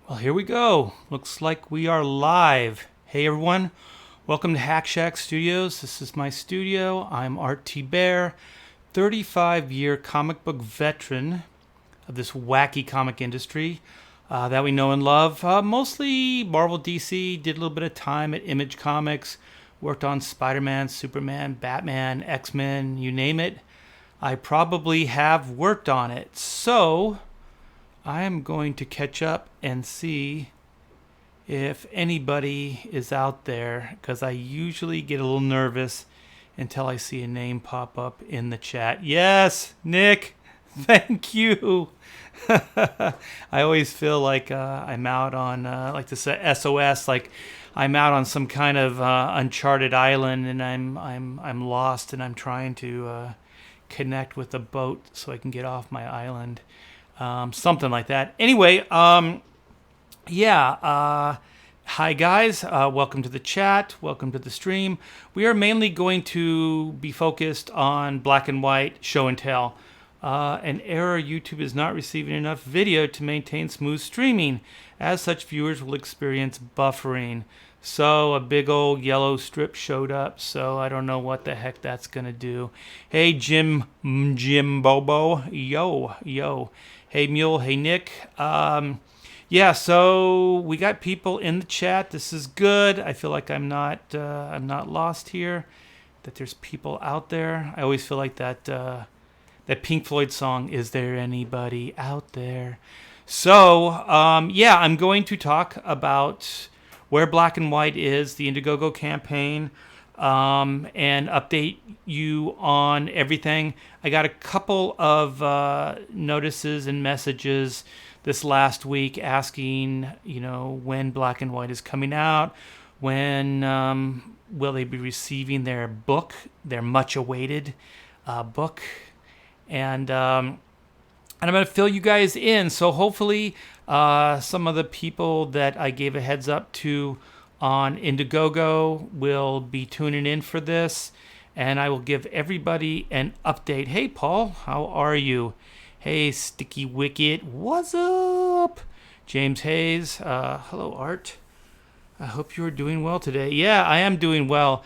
Well, here we go. Looks like we are live. Hey, everyone. Welcome to Hack Shack Studios. This is my studio. I'm Art T. Bear, 35-year comic book veteran of this wacky comic industry that we know and love. Mostly Marvel DC, did a little bit of time at Image Comics, worked on Spider-Man, Superman, Batman, X-Men, you name it. I probably have worked on it. So I am going to catch up and see if anybody is out there, because I usually get a little nervous until I see a name pop up in the chat. Yes, Nick, thank you. I always feel like I'm out on, like to say SOS, like I'm out on some kind of uncharted island, and I'm lost, and I'm trying to connect with a boat so I can get off my island. Something like that. Anyway, hi guys. Welcome to the chat. Welcome to the stream. We are mainly going to be focused on black and white show and tell. An error: YouTube is not receiving enough video to maintain smooth streaming. As such, viewers will experience buffering. So a big old yellow strip showed up, so I don't know what the heck that's gonna do. Hey Jim Bobo, yo. Hey Mule, hey Nick. So we got people in the chat. This is good. I feel like I'm not lost here. That there's people out there. I always feel like that Pink Floyd song, "Is There Anybody Out There?" So I'm going to talk about where Black and White is, the Indiegogo campaign, and update you on everything. I got a couple of notices and messages this last week asking, when Black and White is coming out, when will they be receiving their book, their much-awaited book, and I'm going to fill you guys in. So hopefully some of the people that I gave a heads up to on Indiegogo will be tuning in for this, and I will give everybody an update. Hey, Paul, how are you? Hey, Sticky Wicket, what's up? James Hayes, hello, Art. I hope you are doing well today. Yeah, I am doing well.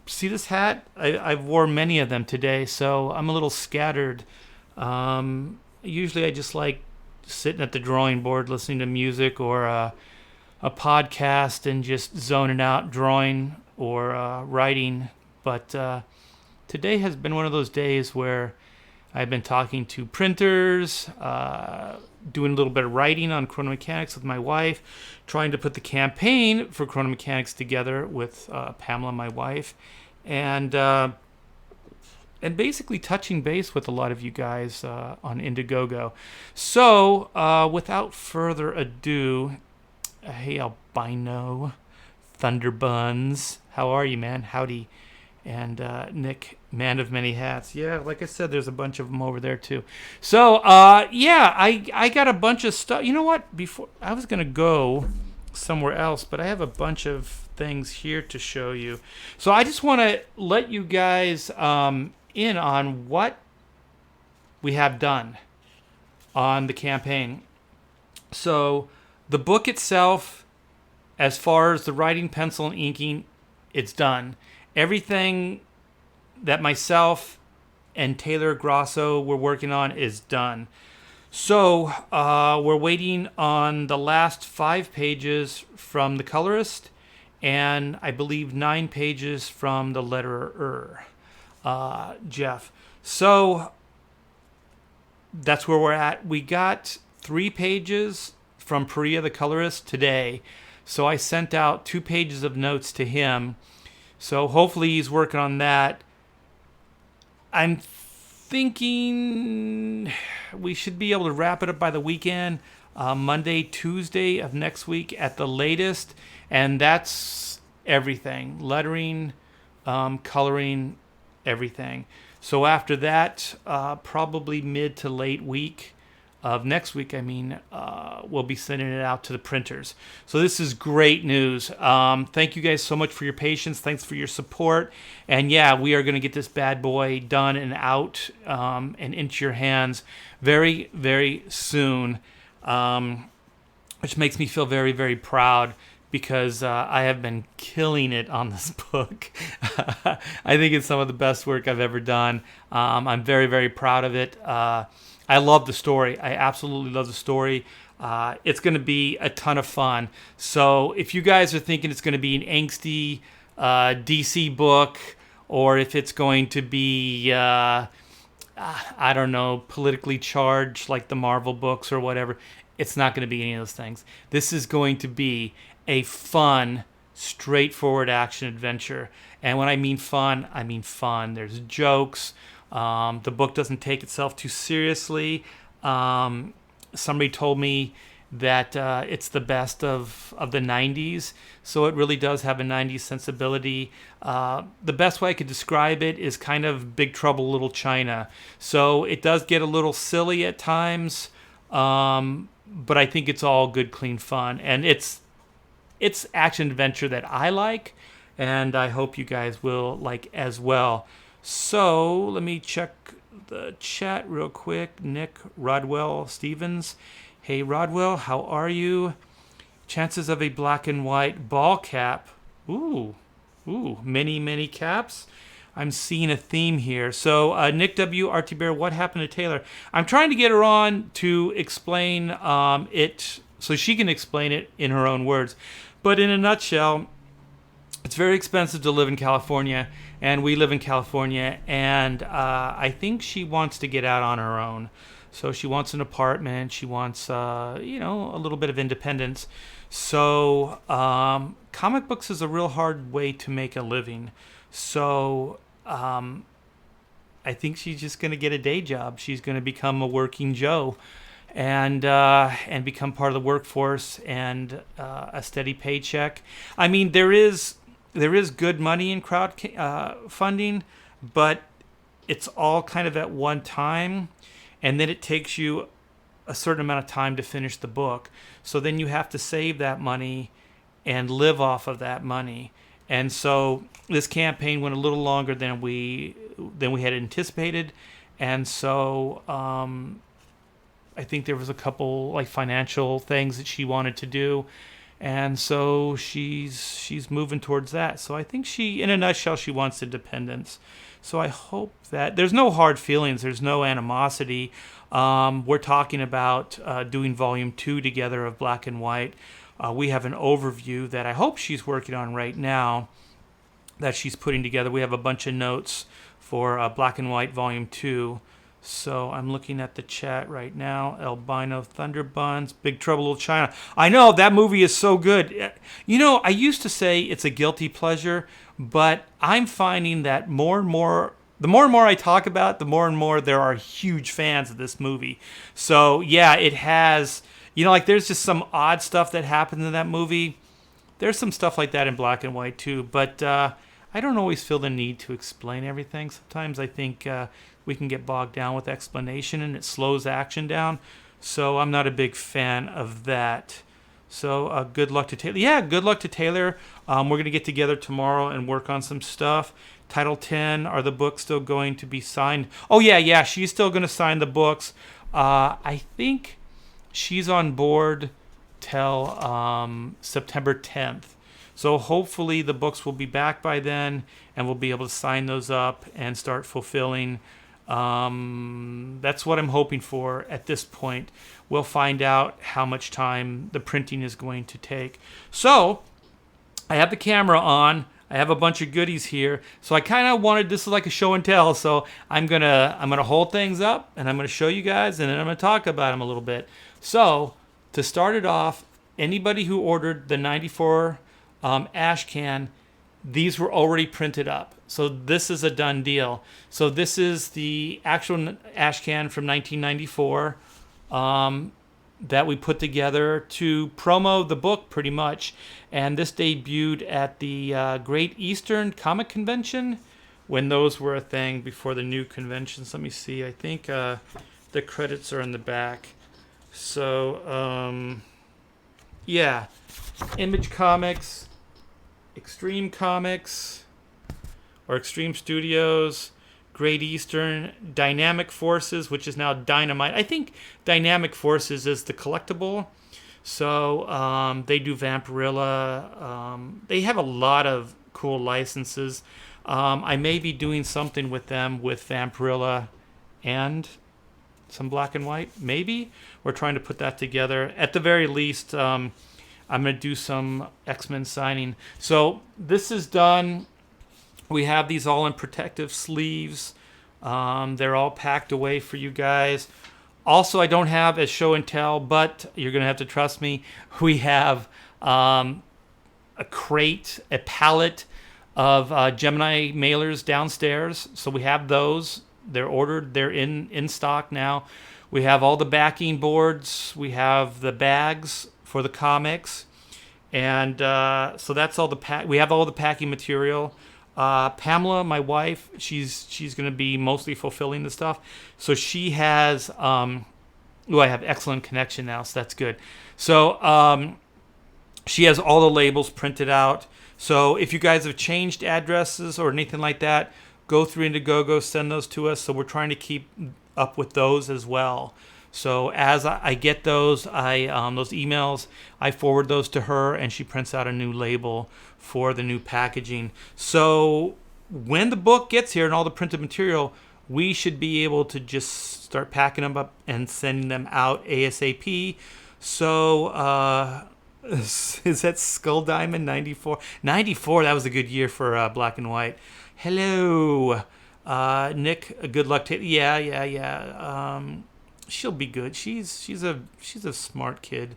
See this hat? I've worn many of them today, so I'm a little scattered. Usually I just like sitting at the drawing board listening to music or a podcast and just zoning out, drawing or writing. But today has been one of those days where I've been talking to printers, doing a little bit of writing on Chrono Mechanics with my wife, trying to put the campaign for Chrono Mechanics together with Pamela, my wife, and basically touching base with a lot of you guys on Indiegogo. So, without further ado, hey Albino, Thunderbuns, how are you, man? Howdy. And Nick, man of many hats. Yeah, like I said, there's a bunch of them over there too. So, I got a bunch of stuff. You know what? Before I was gonna go somewhere else, but I have a bunch of things here to show you. So I just want to let you guys in on what we have done on the campaign. So the book itself, as far as the writing, pencil, and inking, it's done. Everything that myself and Taylor Grosso were working on is done. So we're waiting on the last 5 pages from the colorist, and I believe 9 pages from the letterer, Jeff. So that's where we're at. We got 3 pages from Perea, the colorist, today. So I sent out 2 pages of notes to him. So hopefully he's working on that. I'm thinking we should be able to wrap it up by the weekend, Monday, Tuesday of next week at the latest. And that's everything. Lettering, coloring, everything. So after that, probably mid to late week of next week, we'll be sending it out to the printers. So this is great news. Thank you guys so much for your patience. Thanks for your support. And yeah, we are going to get this bad boy done and out and into your hands very, very soon. which makes me feel very, very proud because I have been killing it on this book. I think it's some of the best work I've ever done. I'm very, very proud of it. I love the story. I absolutely love the story. It's going to be a ton of fun. So if you guys are thinking it's going to be an angsty DC book, or if it's going to be, I don't know, politically charged like the Marvel books or whatever, it's not going to be any of those things. This is going to be a fun, straightforward action adventure. And when I mean fun, I mean fun. There's jokes. The book doesn't take itself too seriously. Somebody told me that it's the best of the 90s, so it really does have a 90s sensibility. The best way I could describe it is kind of Big Trouble Little China. So it does get a little silly at times, but I think it's all good, clean fun. And it's action adventure that I like, and I hope you guys will like as well. So let me check the chat real quick. Nick Rodwell Stevens. Hey Rodwell, how are you? Chances of a black and white ball cap. Ooh, many caps. I'm seeing a theme here. So Nick W. RT Bear, what happened to Taylor? I'm trying to get her on to explain it so she can explain it in her own words. But in a nutshell, it's very expensive to live in California, and we live in California, and I think she wants to get out on her own. So she wants an apartment. She wants, a little bit of independence. So comic books is a real hard way to make a living. So I think she's just going to get a day job. She's going to become a working Joe, and become part of the workforce and a steady paycheck. I mean, there is good money in crowd funding, but it's all kind of at one time, and then it takes you a certain amount of time to finish the book. So then you have to save that money and live off of that money. And so this campaign went a little longer than we had anticipated, and so I think there was a couple like financial things that she wanted to do. And so she's moving towards that. So I think in a nutshell, she wants independence. So I hope that there's no hard feelings. There's no animosity. We're talking about doing volume 2 together of Black and White. We have an overview that I hope she's working on right now that she's putting together. We have a bunch of notes for Black and White volume 2. So I'm looking at the chat right now. Albino Thunder Buns, Big Trouble Little China. I know, that movie is so good. You know, I used to say it's a guilty pleasure, but I'm finding that the more and more I talk about it, the more and more there are huge fans of this movie. So yeah, it has, like there's just some odd stuff that happens in that movie. There's some stuff like that in Black and White too, but I don't always feel the need to explain everything. Sometimes I think we can get bogged down with explanation and it slows action down. So I'm not a big fan of that. So good luck to Taylor. Yeah, good luck to Taylor. We're going to get together tomorrow and work on some stuff. Title 10, are the books still going to be signed? Oh, yeah, she's still going to sign the books. I think she's on board till September 10th. So hopefully the books will be back by then, and we'll be able to sign those up and start fulfilling. That's what I'm hoping for at this point. We'll find out how much time the printing is going to take. So I have the camera on. I have a bunch of goodies here. So I kind of wanted, this is like a show and tell. So I'm gonna hold things up and I'm gonna show you guys, and then I'm gonna talk about them a little bit. So to start it off, anybody who ordered the 94 ash can, these were already printed up. So this is a done deal. So this is the actual ash can from 1994 that we put together to promo the book pretty much. And this debuted at the Great Eastern Comic Convention when those were a thing before the new conventions. Let me see. I think the credits are in the back. So, yeah. Image Comics, Extreme Comics, or Extreme Studios, Great Eastern, Dynamic Forces, which is now Dynamite. I think Dynamic Forces is the collectible. So they do Vampirilla. They have a lot of cool licenses. I may be doing something with them with Vampirilla and some Black and White. Maybe we're trying to put that together. At the very least, I'm gonna do some X-Men signing. So this is done. We have these all in protective sleeves. They're all packed away for you guys. Also, I don't have a show and tell, but you're going to have to trust me. We have a crate, a pallet of Gemini mailers downstairs. So we have those. They're ordered. They're in stock now. We have all the backing boards. We have the bags for the comics. And so that's all the we have all the packing material. Pamela, my wife, she's going to be mostly fulfilling the stuff. So she has, I have excellent connection now, so that's good. So she has all the labels printed out. So if you guys have changed addresses or anything like that, go through Indiegogo, send those to us. So we're trying to keep up with those as well. So as I get those, those emails, I forward those to her, and she prints out a new label for the new packaging. So when the book gets here and all the printed material, we should be able to just start packing them up and sending them out ASAP. So is that Skull Diamond 94? 94, that was a good year for Black and White. Hello, Nick. Good luck to yeah. She'll be good. She's a smart kid.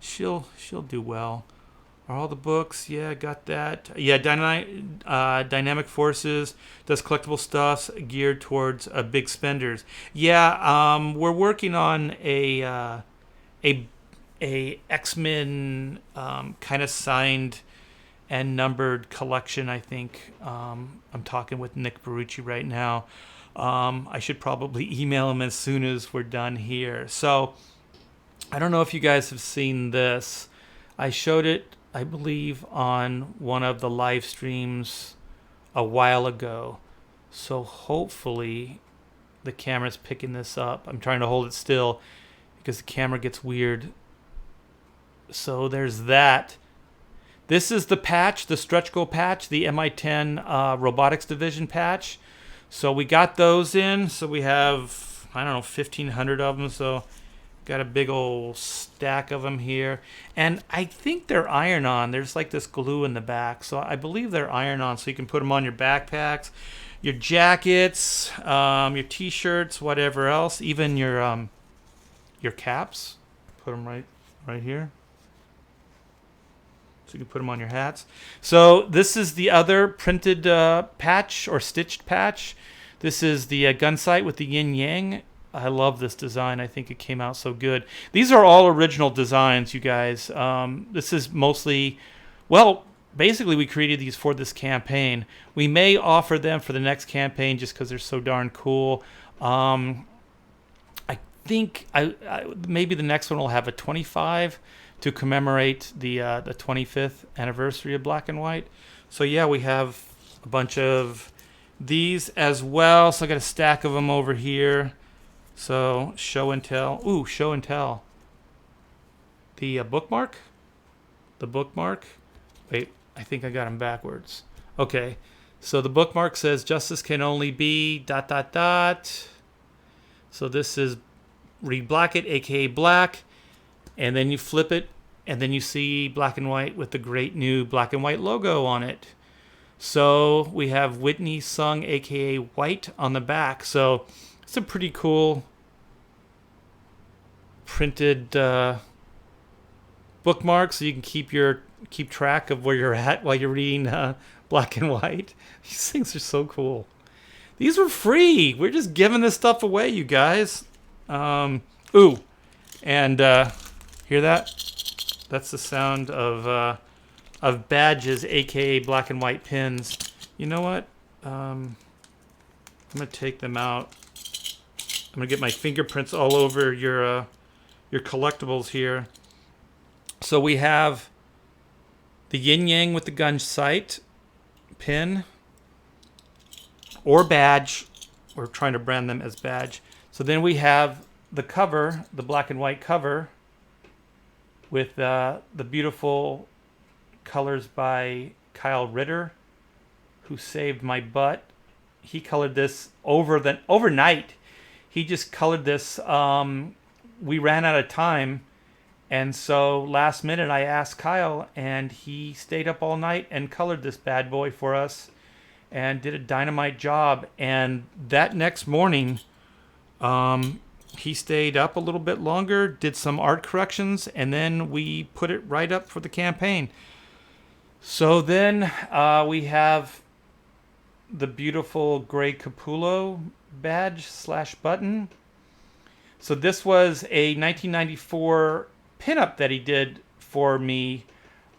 She'll do well. Are all the books? Yeah, got that. Yeah, Dynamic Forces does collectible stuff geared towards big spenders. Yeah, we're working on a X-Men kind of signed and numbered collection. I think I'm talking with Nick Barucci right now. I should probably email him as soon as we're done here. So I don't know if you guys have seen this. I showed it, I believe, on one of the live streams a while ago. So hopefully the camera's picking this up. I'm trying to hold it still because the camera gets weird. So there's that. This is the patch, the stretch goal patch, the MI10 Robotics Division patch. So we got those in. So we have, 1,500 of them. So got a big old stack of them here. And I think they're iron-on. There's like this glue in the back. So I believe they're iron-on. So you can put them on your backpacks, your jackets, your T-shirts, whatever else. Even your caps. Put them right here. So you can put them on your hats. So this is the other printed patch or stitched patch. This is the Gunsight with the yin yang. I love this design. I think it came out so good. These are all original designs, you guys. This is mostly, basically we created these for this campaign. We may offer them for the next campaign just because they're so darn cool. I think maybe the next one will have a 25 to commemorate the 25th anniversary of Black and White. So yeah, we have a bunch of these as well. So I got a stack of them over here. So show and tell. Ooh, show and tell. The bookmark. The bookmark. Wait, I think I got them backwards. Okay. So the bookmark says justice can only be ... So this is Reed Blackett, aka Black. And then you flip it, and then you see Black and White with the great new Black and White logo on it. So we have Whitney Sung, aka White, on the back. So it's a pretty cool printed bookmark, so you can keep track of where you're at while you're reading Black and White. These things are so cool. These were free. We're just giving this stuff away, you guys. Ooh, and hear that? That's the sound of badges, aka Black and White pins. You know what? I'm gonna take them out. I'm gonna get my fingerprints all over your collectibles here. So we have the yin yang with the gun sight pin or badge. We're trying to brand them as badge. So then we have the cover, the Black and White cover. with the beautiful colors by Kyle Ritter, who saved my butt. He colored this overnight. He just colored this. We ran out of time, and so last minute I asked Kyle, and he stayed up all night and colored this bad boy for us, and did a dynamite job. And that next morning, he stayed up a little bit longer, did some art corrections, and then we put it right up for the campaign. So then we have the beautiful Greg Capullo badge / button. So this was a 1994 pinup that he did for me.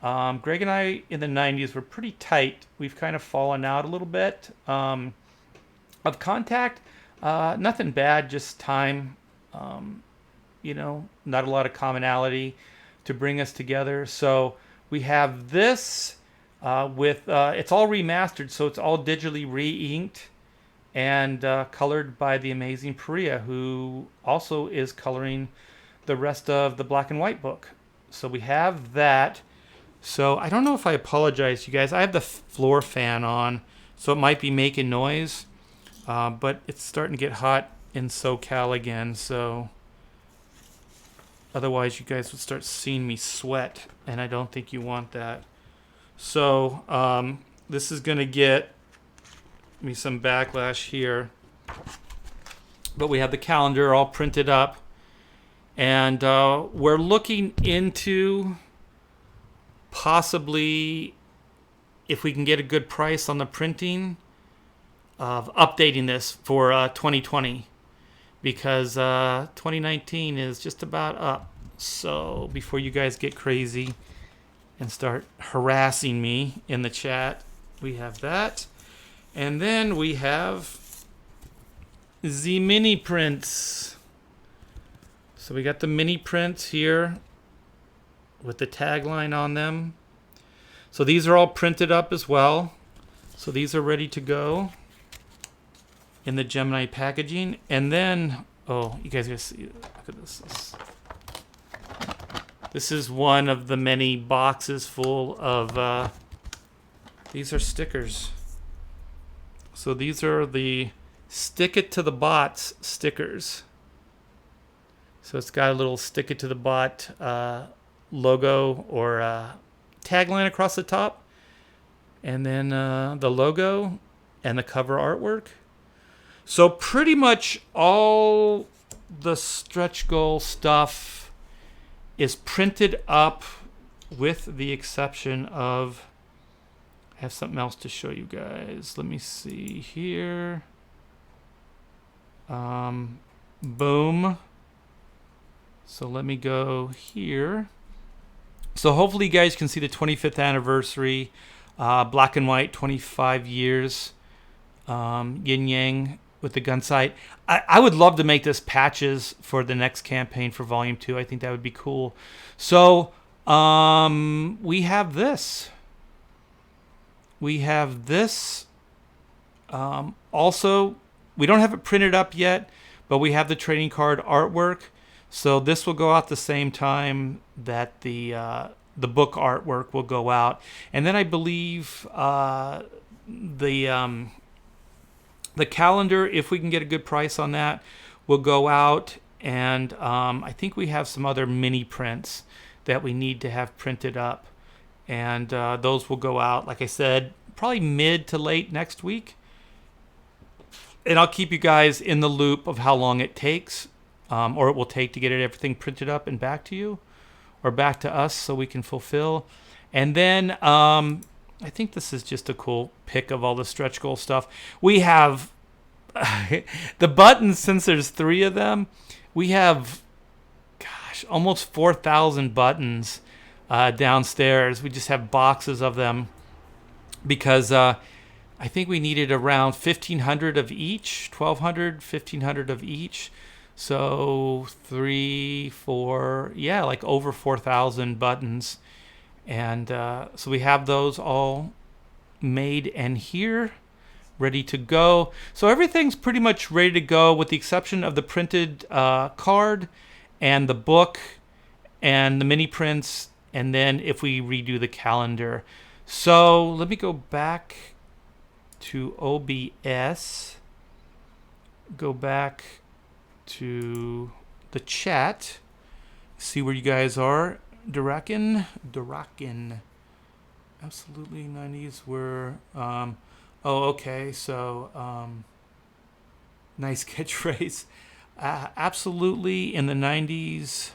Greg and I in the 90s were pretty tight. We've kind of fallen out a little bit of contact. Nothing bad, just time. Not a lot of commonality to bring us together. So we have this with it's all remastered, so it's all digitally re-inked and colored by the amazing Perea, who also is coloring the rest of the black and white book. So we have that. So I don't know if I apologize, you guys. I have the floor fan on, so it might be making noise, but it's starting to get hot in SoCal again, so otherwise you guys would start seeing me sweat, and I don't think you want that. So this is going to get me some backlash here, but we have the calendar all printed up, and we're looking into possibly, if we can get a good price on the printing, of updating this for 2020, because 2019 is just about up. So before you guys get crazy and start harassing me in the chat, we have that. And then we have the mini prints. So we got the mini prints here with the tagline on them. So these are all printed up as well. So these are ready to go in the Gemini packaging. And then, oh, you guys are gonna see, look at this. This is one of the many boxes full of, these are stickers. So these are the Stick It to the Bots stickers. So it's got a little Stick It to the Bot logo or tagline across the top, and then the logo and the cover artwork. So pretty much all the stretch goal stuff is printed up, with the exception of, I have something else to show you guys. Let me see here. Boom. So let me go here. So hopefully you guys can see the 25th anniversary, black and white, 25 years, yin yang with the gun sight. I would love to make this patches for the next campaign for Volume 2. I think that would be cool. So we have this. We have this. Also, we don't have it printed up yet, but we have the trading card artwork. So this will go out the same time that the book artwork will go out. And then I believe the calendar, if we can get a good price on that, will go out. And I think we have some other mini prints that we need to have printed up. And those will go out, like I said, probably mid to late next week. And I'll keep you guys in the loop of how long it takes, or it will take to get everything printed up and back to you, or back to us, so we can fulfill. And then I think this is just a cool pic of all the stretch goal stuff. We have the buttons, since there's 3 of them, we have, gosh, almost 4,000 buttons downstairs. We just have boxes of them because I think we needed around 1,500 of each, 1,200, 1,500 of each. So 3, 4, yeah, like over 4,000 buttons. And so we have those all made and here, ready to go. So everything's pretty much ready to go with the exception of the printed card and the book and the mini prints, and then if we redo the calendar. So let me go back to OBS, go back to the chat, see where you guys are. Durakin. Absolutely, 90s were. Okay, so nice catchphrase. Absolutely, in the 90s,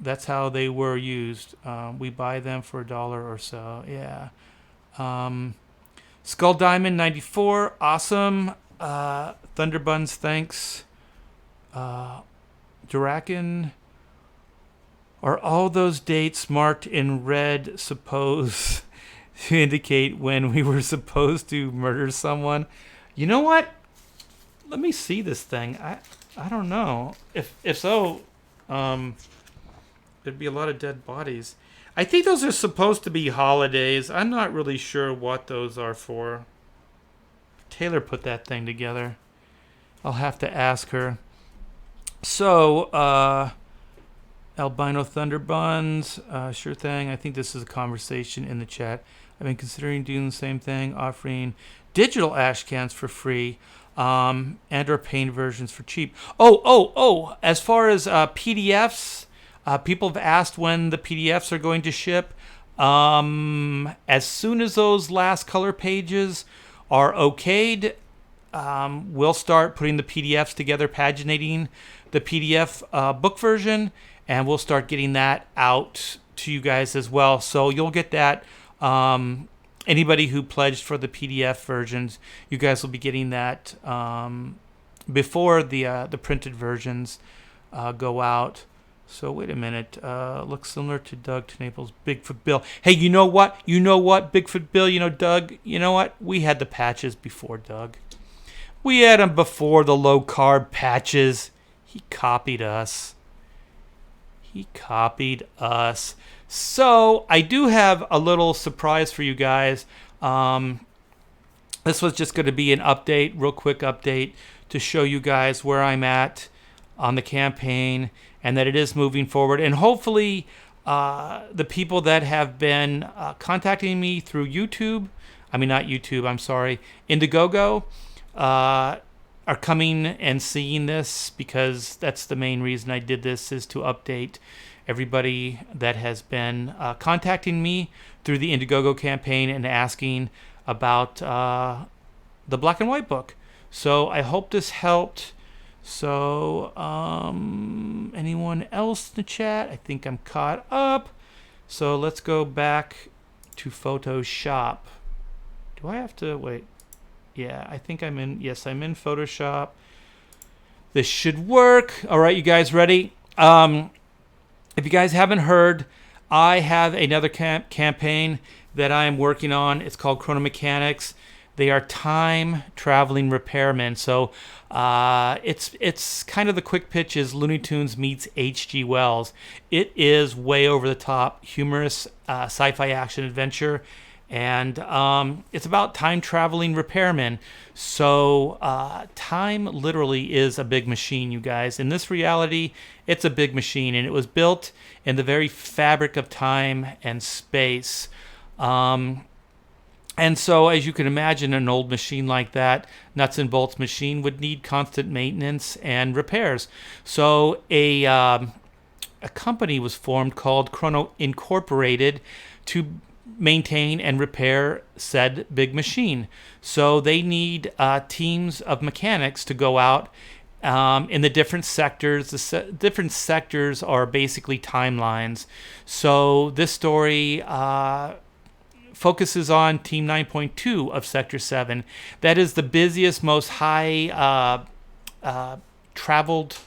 that's how they were used. We buy them for $1 or so. Yeah. Skull Diamond 94, awesome. Thunderbuns, thanks. Durakin. Are all those dates marked in red supposed to indicate when we were supposed to murder someone? You know what? Let me see this thing. I don't know. If so, there'd be a lot of dead bodies. I think those are supposed to be holidays. I'm not really sure what those are for. Taylor put that thing together. I'll have to ask her. So, Albino Thunderbuns, sure thing. I think this is a conversation in the chat. I've been considering doing the same thing, offering digital ash cans for free, and or paint versions for cheap. Oh! As far as PDFs, people have asked when the PDFs are going to ship. As soon as those last color pages are okayed, we'll start putting the PDFs together, paginating the PDF book version, and we'll start getting that out to you guys as well. So you'll get that. Anybody who pledged for the PDF versions, you guys will be getting that before the printed versions go out. So wait a minute. Looks similar to Doug TeNaples' Bigfoot Bill. Hey, you know what? Bigfoot Bill, Doug, you know what? We had the patches before Doug. We had them before the low-carb patches. He copied us. So I do have a little surprise for you guys. This was just going to be an update, real quick update, to show you guys where I'm at on the campaign and that it is moving forward. And hopefully the people that have been contacting me through Indiegogo, are coming and seeing this, because that's the main reason I did this, is to update everybody that has been contacting me through the Indiegogo campaign and asking about the black and white book. So I hope this helped. So anyone else in the chat? I think I'm caught up. So let's go back to Photoshop. Do I have to wait? Yeah, I think I'm in. Yes, I'm in Photoshop. This should work. All right, you guys ready? If you guys haven't heard, I have another campaign that I am working on. It's called Chrono Mechanics. They are time traveling repairmen. So it's kind of the quick pitch is Looney Tunes meets H.G. Wells. It is way over the top, humorous sci-fi action adventure. And it's about time traveling repairmen. So time literally is a big machine, you guys. In this reality, it's a big machine, and it was built in the very fabric of time and space. And so, as you can imagine, an old machine like that, nuts and bolts machine, would need constant maintenance and repairs. So a company was formed called Chrono Incorporated to maintain and repair said big machine. So they need teams of mechanics to go out in the different sectors. The different sectors are basically timelines. So this story focuses on Team 9.2 of Sector 7. That is the busiest, most high traveled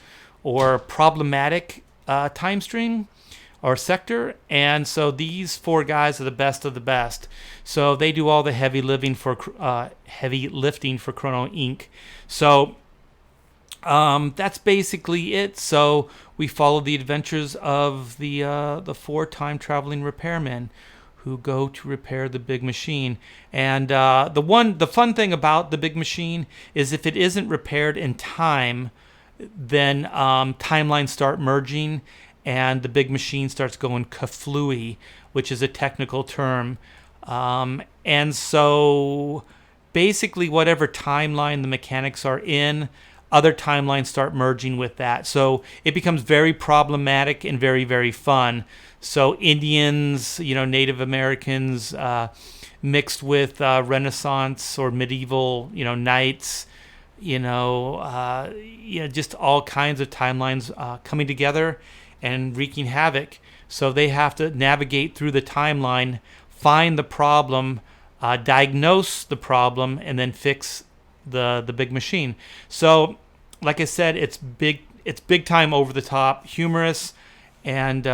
or problematic time stream or sector, and so these four guys are the best of the best. So they do all the heavy lifting for Chrono Inc. So that's basically it. So we follow the adventures of the four time traveling repairmen who go to repair the big machine. And the fun thing about the big machine is if it isn't repaired in time, then timelines start merging. and the big machine starts going kaflooey, which is a technical term. And so basically whatever timeline the mechanics are in, other timelines start merging with that. So it becomes very problematic and very, very fun. So Indians, Native Americans, mixed with Renaissance or medieval, knights, just all kinds of timelines coming together and wreaking havoc. So they have to navigate through the timeline, find the problem, diagnose the problem, and then fix the big machine. So, like I said, it's big time, over the top, humorous, and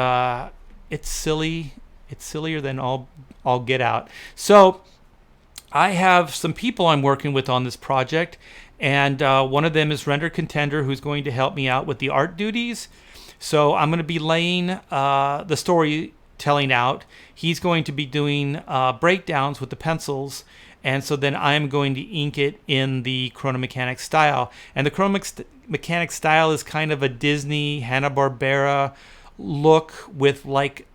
it's silly. It's sillier than all get out. So I have some people I'm working with on this project, and one of them is Render Contender, who's going to help me out with the art duties. So I'm going to be laying the storytelling out. He's going to be doing breakdowns with the pencils, and so then I'm going to ink it in the Chrono Mechanics style. And the Chrono Mechanics style is kind of a Disney, Hanna-Barbera look with like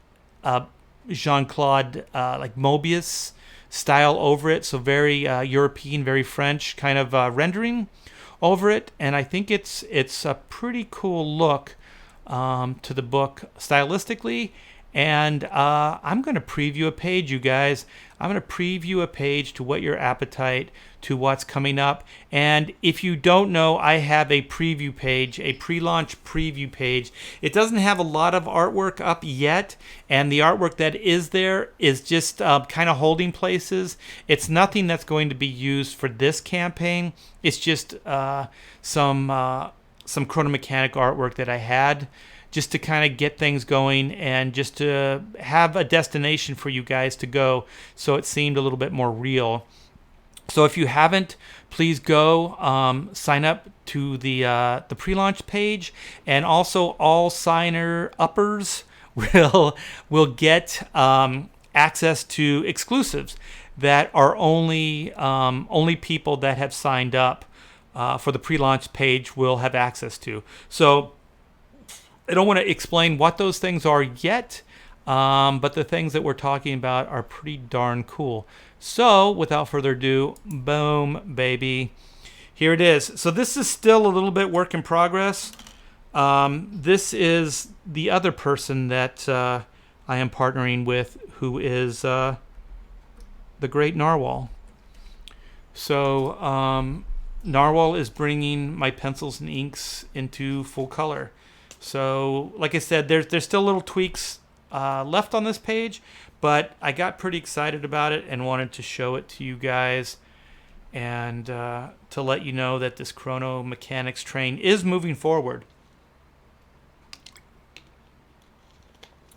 Jean-Claude, like Mobius style over it. So very European, very French kind of rendering over it. And I think it's a pretty cool look to the book stylistically. And I'm going to preview a page, you guys. I'm going to preview a page to whet your appetite to what's coming up. And if you don't know, I have a preview page, a pre-launch preview page. It doesn't have a lot of artwork up yet, and the artwork that is there is just kind of holding places. It's nothing that's going to be used for this campaign. It's just some Chrono Mechanic artwork that I had, just to kind of get things going and just to have a destination for you guys to go, so it seemed a little bit more real. So if you haven't, please go sign up to the pre-launch page, and also all signer uppers will get access to exclusives that are only people that have signed up for the pre-launch page will have access to. So I don't want to explain what those things are yet, but the things that we're talking about are pretty darn cool. So without further ado, boom, baby. Here it is. So this is still a little bit work in progress. This is the other person that I am partnering with, who is the great Narwhal. So Narwhal is bringing my pencils and inks into full color. So, like I said, there's still little tweaks left on this page, but I got pretty excited about it and wanted to show it to you guys, and to let you know that this Chrono Mechanics train is moving forward.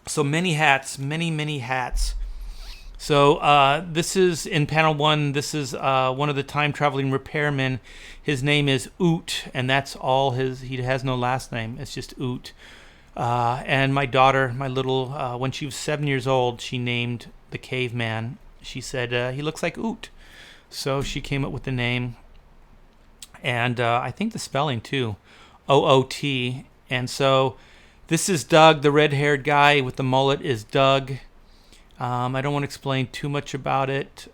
So many hats, many hats. So this is in panel 1. This is one of the time-traveling repairmen. His name is Oot, and that's all he has no last name. It's just Oot. And my daughter, my little, when she was 7 years old, she named the caveman. She said, he looks like Oot. So she came up with the name. And I think the spelling too, O-O-T. And so this is Doug, the red-haired guy with the mullet is Doug. I don't want to explain too much about it.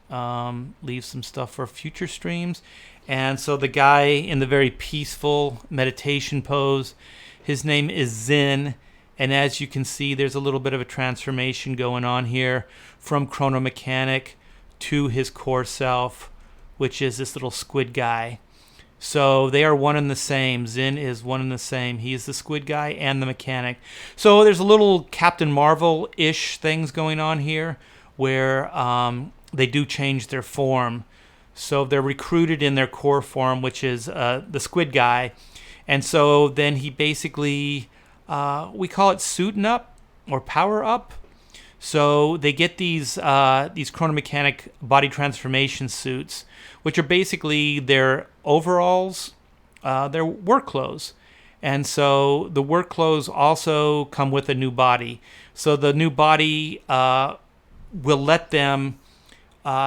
Leave some stuff for future streams. And so the guy in the very peaceful meditation pose, his name is Zen. And as you can see, there's a little bit of a transformation going on here from Chrono Mechanic to his core self, which is this little squid guy. So they are one and the same. Zen is one and the same. He is the squid guy and the mechanic. So there's a little Captain Marvel-ish things going on here where they do change their form. So they're recruited in their core form, which is the squid guy. And so then he basically, we call it suiting up or power up. So they get these Chrono Mechanic body transformation suits, which are basically their overalls, their work clothes. And so the work clothes also come with a new body. So the new body will let them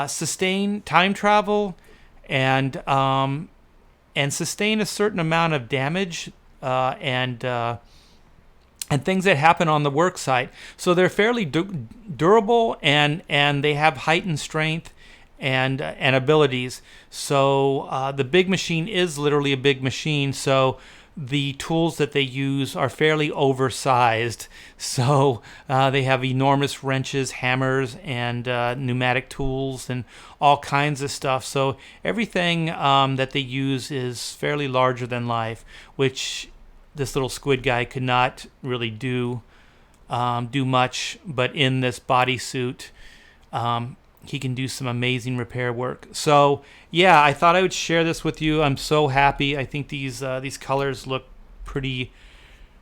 sustain time travel and sustain a certain amount of damage and and things that happen on the work site. So they're fairly durable, and they have heightened strength and abilities. So the big machine is literally a big machine. So the tools that they use are fairly oversized. So they have enormous wrenches, hammers, and pneumatic tools, and all kinds of stuff. So everything that they use is fairly larger than life, which this little squid guy could not really do much. But in this bodysuit, he can do some amazing repair work. So yeah, I thought I would share this with you. I'm so happy. I think these colors look pretty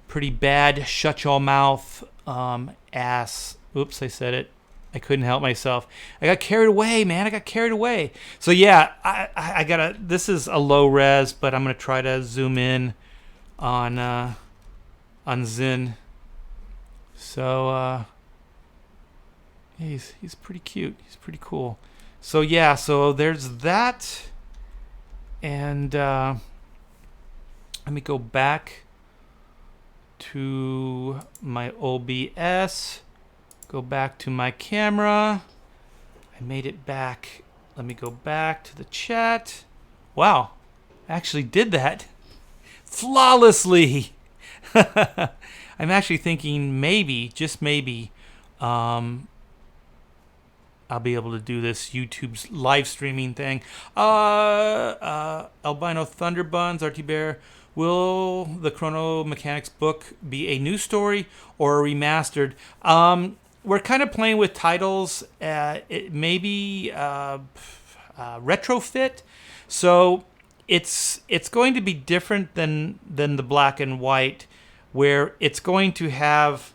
bad. Shut your mouth, ass. Oops, I said it. I couldn't help myself. I got carried away, man. I got carried away. So yeah, I gotta. This is a low res, but I'm gonna try to zoom in on Zin. So he's pretty cute. He's pretty cool. So yeah, so there's that, and let me go back to my OBS. Go back to my camera. I made it back. Let me go back to the chat. Wow, I actually did that flawlessly. I'm actually thinking maybe, just maybe, I'll be able to do this YouTube's live streaming thing. Albino Thunderbuns, RT Bear, will the Chrono Mechanics book be a new story or a remastered? We're kind of playing with titles. It may be retrofit, so it's going to be different than the black and white, where it's going to have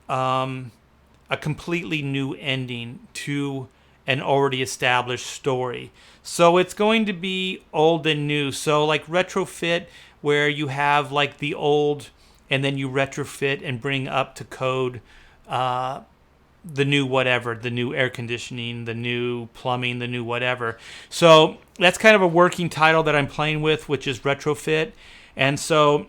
a completely new ending to an already established story. So it's going to be old and new. So like retrofit, where you have like the old and then you retrofit and bring up to code the new whatever, the new air conditioning, the new plumbing, the new whatever. So that's kind of a working title that I'm playing with, which is retrofit. And so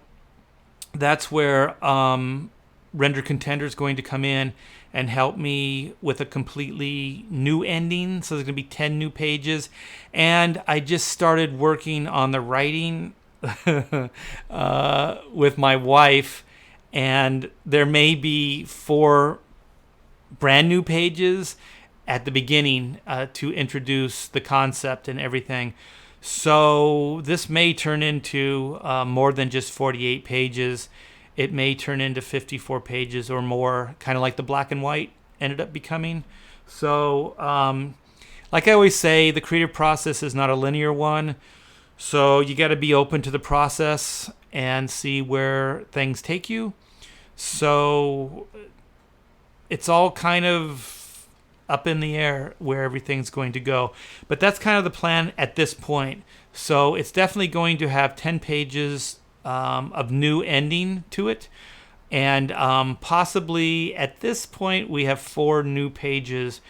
that's where Render Contender is going to come in and help me with a completely new ending. So there's going to be 10 new pages. And I just started working on the writing with my wife. And there may be 4 brand new pages at the beginning to introduce the concept and everything. So this may turn into more than just 48 pages. It may turn into 54 pages or more, kind of like the black and white ended up becoming. So, like I always say, the creative process is not a linear one. So you got to be open to the process and see where things take you. So it's all kind of up in the air where everything's going to go. But that's kind of the plan at this point. So it's definitely going to have 10 pages of new ending to it, and possibly at this point we have 4 new pages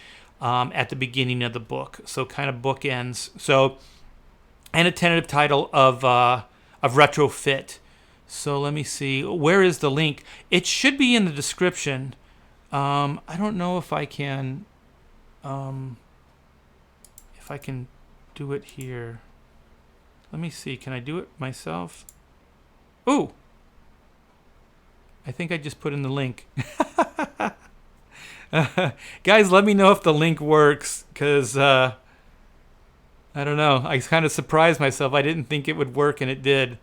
at the beginning of the book, so kind of bookends. So, and a tentative title of retrofit. So let me see, where is the link? It should be in the description. I don't know if I can do it here. Let me see, can I do it myself? Ooh, I think I just put in the link. Guys, let me know if the link works, because I don't know. I kind of surprised myself. I didn't think it would work, and it did.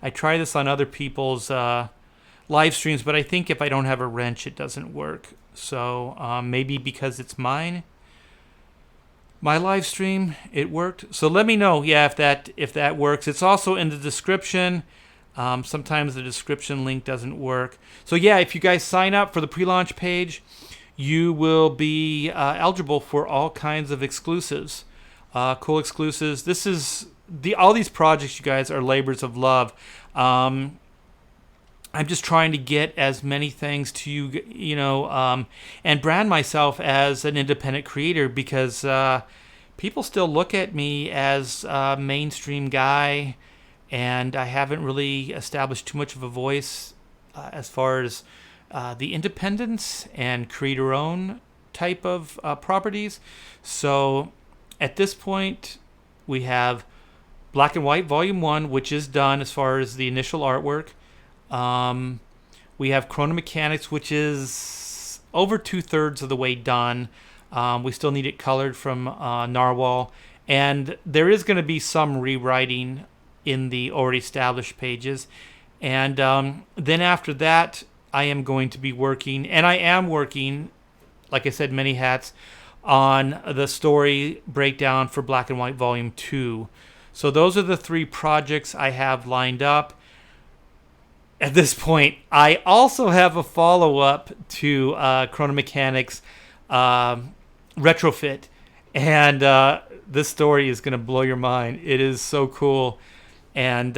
I try this on other people's live streams, but I think if I don't have a wrench, it doesn't work. So maybe because it's my live stream, it worked. So let me know, yeah, if that works. It's also in the description. Sometimes the description link doesn't work. So yeah, if you guys sign up for the pre-launch page, you will be eligible for all kinds of exclusives, cool exclusives. This is all these projects, you guys, are labors of love. I'm just trying to get as many things to you, and brand myself as an independent creator, because people still look at me as a mainstream guy. And I haven't really established too much of a voice as far as the independence and creator-owned type of properties. So at this point, we have Black and White Volume 1, which is done as far as the initial artwork. We have Chrono Mechanics, which is over 2/3 of the way done. We still need it colored from Narwhal. And there is going to be some rewriting in the already established pages. And then after that, I am going to be working, and I am working, like I said, many hats, on the story breakdown for Black and White Volume 2. So those are the 3 projects I have lined up. At this point, I also have a follow-up to Chrono Mechanics Retrofit. And this story is going to blow your mind. It is so cool. And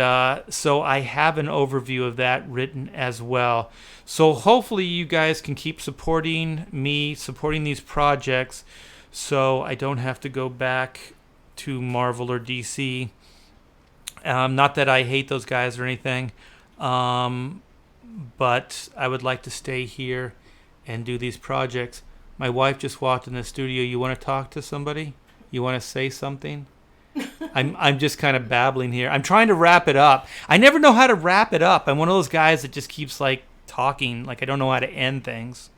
so I have an overview of that written as well. So hopefully you guys can keep supporting me, supporting these projects, so I don't have to go back to Marvel or DC. Not that I hate those guys or anything, but I would like to stay here and do these projects. My wife just walked in the studio. You want to talk to somebody? You want to say something? I'm just kind of babbling here. I'm trying to wrap it up. I never know how to wrap it up. I'm one of those guys that just keeps like talking. Like I don't know how to end things.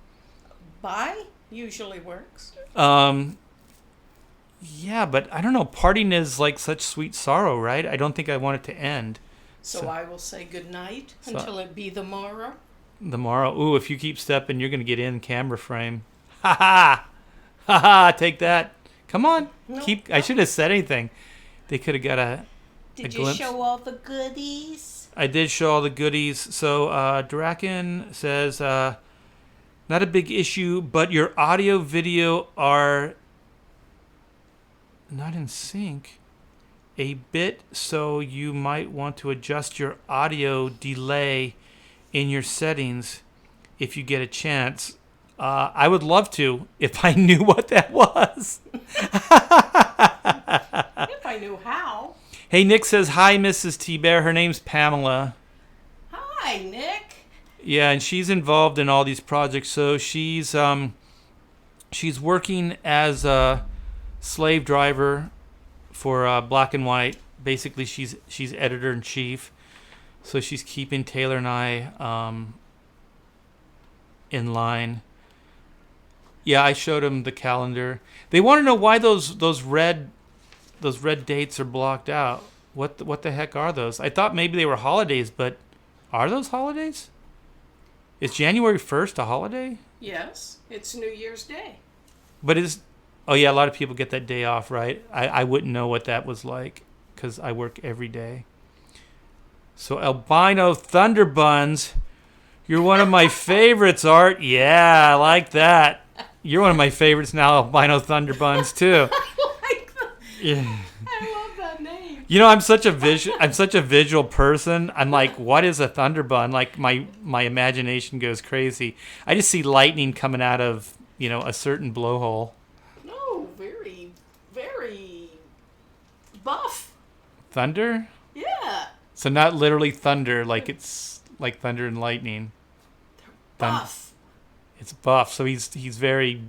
Bye usually works. Yeah, but I don't know. Parting is like such sweet sorrow, right? I don't think I want it to end. So I will say good night until it be the morrow. The morrow. Ooh, if you keep stepping, you're going to get in camera frame. Ha ha! Ha ha! Take that. Come on. No, I should have said anything. They could have got a Did you glimpse. show all the goodies? I did show all the goodies. So Draken says, not a big issue, but your audio video are not in sync a bit, so you might want to adjust your audio delay in your settings if you get a chance. I would love to if I knew what that was. If I knew how. Hey, Nick says, hi, Mrs. T-Bear. Her name's Pamela. Hi, Nick. Yeah, and she's involved in all these projects. So she's working as a slave driver for Black and White. Basically, she's editor-in-chief. So she's keeping Taylor and I in line. Yeah, I showed them the calendar. They want to know why those red dates are blocked out. What the heck are those? I thought maybe they were holidays, but are those holidays? Is January 1st a holiday? Yes, it's New Year's Day. But oh yeah, a lot of people get that day off, right? I wouldn't know what that was like because I work every day. So Albino Thunderbuns, you're one of my favorites, Art. Yeah, I like that. You're one of my favorites now, Albino Thunderbuns, too. I like that. Yeah. I love that name. You know, I'm such a visual person. I'm like, what is a thunderbun? Like my imagination goes crazy. I just see lightning coming out of, a certain blowhole. No, very, very buff. Thunder? Yeah. So not literally thunder, like it's like thunder and lightning. Buff. It's buff, so he's very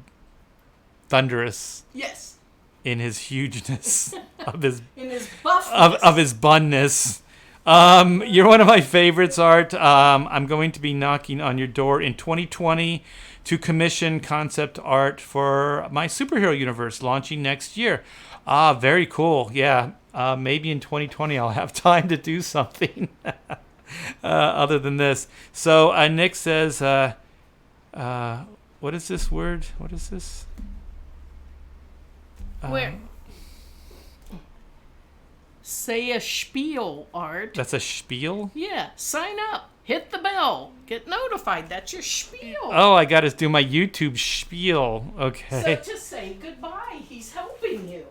thunderous. Yes. In his hugeness of his In his buff. of his bunness. You're one of my favorites, Art. I'm going to be knocking on your door in 2020 to commission concept art for my superhero universe launching next year. Very cool. Yeah. Maybe in 2020 I'll have time to do something other than this. So Nick says, what is this word? What is this? Where? Say a spiel, Art. That's a spiel? Yeah, sign up. Hit the bell. Get notified. That's your spiel. Oh, I got to do my YouTube spiel. Okay. So to say goodbye, he's helping you.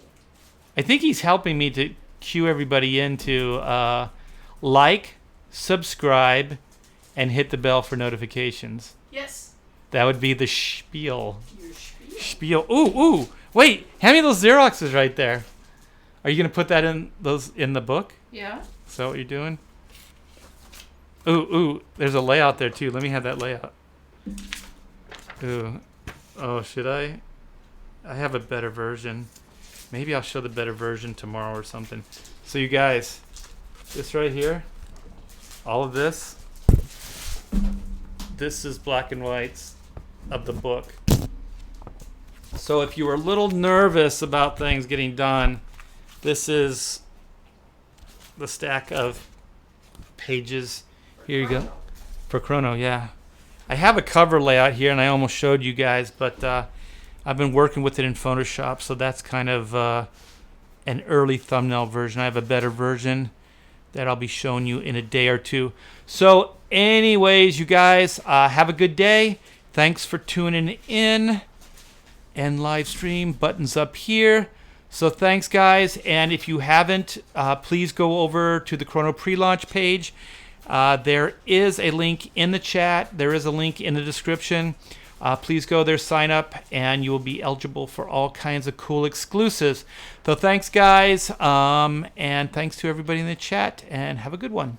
I think he's helping me to cue everybody in to like, subscribe, and hit the bell for notifications. Yes. That would be the spiel. Your spiel. Spiel. Ooh. Wait, hand me those Xeroxes right there. Are you going to put that in the book? Yeah. Is that what you're doing? Ooh, there's a layout there too. Let me have that layout. Ooh. Oh, should I? I have a better version. Maybe I'll show the better version tomorrow or something. So you guys, this right here, all of this is black and whites of the book. So if you were a little nervous about things getting done, this is the stack of pages. Here you go. For Chrono, yeah. I have a cover layout here, and I almost showed you guys, but I've been working with it in Photoshop, so that's kind of an early thumbnail version. I have a better version that I'll be showing you in a day or two. So anyways, you guys, have a good day. Thanks for tuning in. And live stream buttons up here. So thanks, guys. And if you haven't, please go over to the Chrono pre-launch page. There is a link in the chat. There is a link in the description. Please go there, sign up, and you will be eligible for all kinds of cool exclusives. So thanks, guys. And thanks to everybody in the chat, and have a good one.